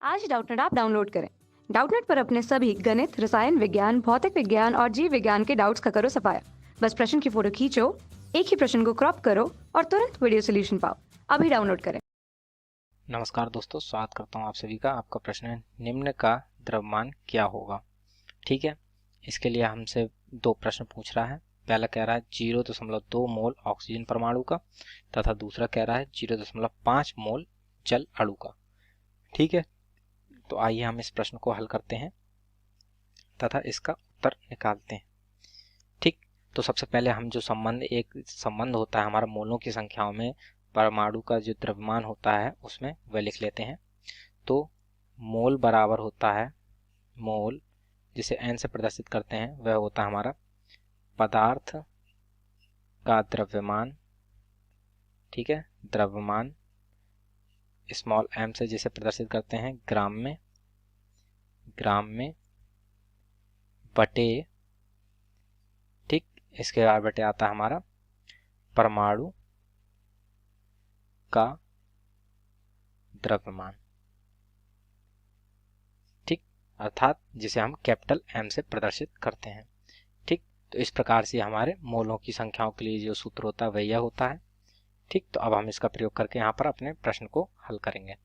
आज ही Doubtnut app download करें। Doubtnut पर अपने सभी गणित, रसायन विज्ञान, भौतिक विज्ञान और जीव विज्ञान के डाउट्स का करो सफाया। बस प्रश्न की फोटो खींचो, एक ही प्रश्न को क्रॉप करो और तुरंत वीडियो सोल्यूशन पाओ। अभी डाउनलोड करें। नमस्कार दोस्तों, स्वागत करता हूं आप सभी का। आपका प्रश्न है, निम्न का द्रव्यमान क्या होगा। ठीक है, इसके लिए हमसे दो प्रश्न पूछ रहा है। पहला कह रहा है 0.2 मोल ऑक्सीजन परमाणु का, तथा दूसरा कह रहा है 0.5 मोल जल अणु का। ठीक है, तो आइए हम इस प्रश्न को हल करते हैं तथा इसका उत्तर निकालते हैं। ठीक, तो सबसे पहले हम जो एक संबंध होता है हमारा मोलों की संख्याओं में परमाणु का जो द्रव्यमान होता है उसमें वह लिख लेते हैं। तो मोल बराबर होता है, मोल जिसे n से प्रदर्शित करते हैं वह होता है हमारा पदार्थ का द्रव्यमान। ठीक है, द्रव्यमान स्मॉल m से जिसे प्रदर्शित करते हैं ग्राम में बटे, ठीक, इसके बाद बटे आता है हमारा परमाणु का द्रव्यमान। ठीक, अर्थात जिसे हम कैपिटल M से प्रदर्शित करते हैं। ठीक, तो इस प्रकार से हमारे मोलों की संख्याओं के लिए जो सूत्र होता है वह यह होता है। ठीक, तो अब हम इसका प्रयोग करके यहाँ पर अपने प्रश्न को हल करेंगे।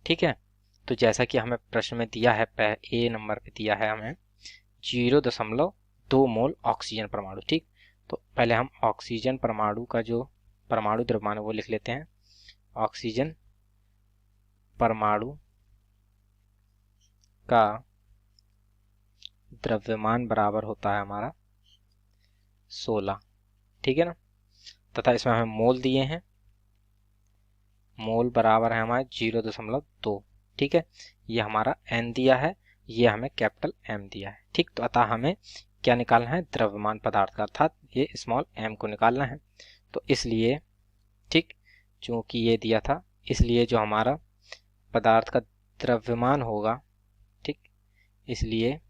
ठीक है, तो जैसा कि हमें प्रश्न में दिया है, ए नंबर पे दिया है हमें 0.2 मोल ऑक्सीजन परमाणु। ठीक, तो पहले हम ऑक्सीजन परमाणु का जो परमाणु द्रव्यमान है वो लिख लेते हैं। ऑक्सीजन परमाणु का द्रव्यमान बराबर होता है हमारा 16। ठीक है ना, तथा इसमें हमें मोल दिए हैं, मोल बराबर है हमारे 0.2। ठीक है, ये हमारा n दिया है, ये हमें कैपिटल M दिया है। ठीक, तो अतः हमें क्या निकालना है, द्रव्यमान पदार्थ का, अर्थात ये स्मॉल m को निकालना है। तो इसलिए, ठीक, चूंकि ये दिया था इसलिए जो हमारा पदार्थ का द्रव्यमान होगा, ठीक, इसलिए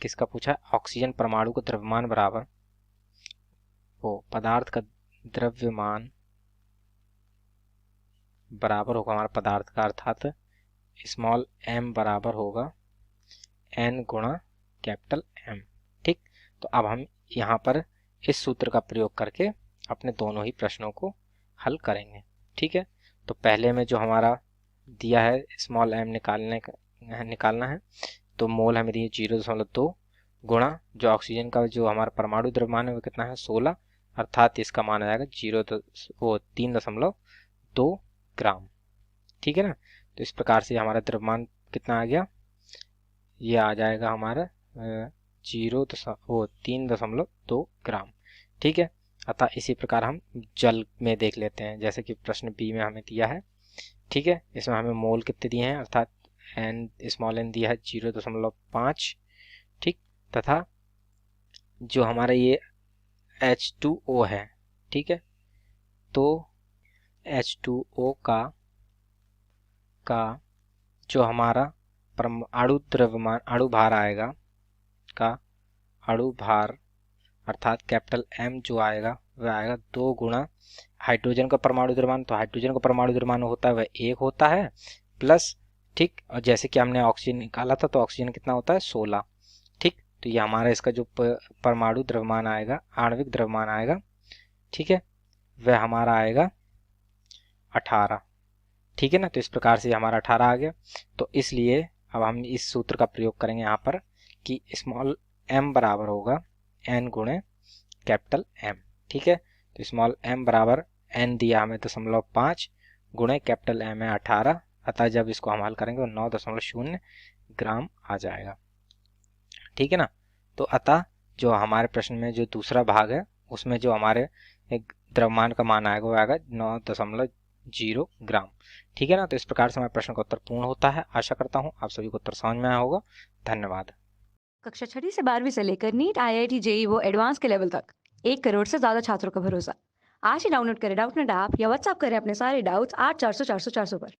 किसका पूछा है, ऑक्सीजन परमाणु को द्रव्यमान बराबर वो पदार्थ का द्रव्यमान बराबर होगा हमारा पदार्थ का, अर्थात स्मॉल m बराबर होगा n गुणा कैपिटल M। ठीक, तो अब हम यहाँ पर इस सूत्र का प्रयोग करके अपने दोनों ही प्रश्नों को हल करेंगे। ठीक है, तो पहले में जो हमारा दिया है स्मॉल m निकालना है, तो मोल हमें दिए 0.2 गुणा जो ऑक्सीजन का जो हमारा परमाणु द्रव्यमान है वो कितना है 16, अर्थात इसका मान आ जाएगा 3.2 ग्राम। ठीक है ना, तो इस प्रकार से हमारा द्रव्यमान कितना आ गया, ये आ जाएगा हमारा 3.2 ग्राम। ठीक है, अतः इसी प्रकार हम जल में देख लेते हैं, जैसे कि प्रश्न बी में हमें दिया है। ठीक है, इसमें हमें मोल कितने दिए हैं, अर्थात n स्मॉल n दिया है 0.5। ठीक, तथा जो हमारा ये H2O है, ठीक है, तो H2O का जो हमारा अणु द्रव्यमान अणु भार आएगा का अणु भार, अर्थात कैपिटल M जो आएगा वह आएगा 2 गुणा हाइड्रोजन का परमाणु द्रव्यमान। तो हाइड्रोजन का परमाणु द्रव्यमान होता है वह 1 होता है प्लस, ठीक, और जैसे कि हमने ऑक्सीजन निकाला था तो ऑक्सीजन कितना होता है 16। ठीक, तो ये हमारा इसका जो परमाणु द्रव्यमान आएगा, आणविक द्रव्यमान आएगा, ठीक है, वह हमारा आएगा 18। ठीक है ना, तो इस प्रकार से हमारा 18 आ गया। तो इसलिए अब हम इस सूत्र का प्रयोग करेंगे यहाँ पर कि स्मॉल m बराबर होगा n गुणे कैपिटल M। ठीक है, तो स्मॉल m बराबर n दिया हमें 0.5 गुणे कैपिटल M है 18, अतः जब इसको हम हल करेंगे तो 9.0 ग्राम आ जाएगा। ठीक है ना, तो अतः जो हमारे प्रश्न में जो दूसरा भाग है उसमें जो हमारे एक द्रव्यमान का मान आएगा वो आएगा 9.0 ग्राम। ठीक है ना, तो इस प्रकार से हमारे प्रश्न का उत्तर पूर्ण होता है। आशा करता हूँ आप सभी को उत्तर समझ में आया होगा। धन्यवाद। कक्षा 6 से 12वीं से लेकर नीट, IIT, JEE वो एडवांस के लेवल तक 1 करोड़ से ज्यादा छात्रों का भरोसा। आज ही डाउनलोड करें डाउटनेट ऐप या व्हाट्सएप करें अपने सारे डाउट्स 8400 400 400 पर।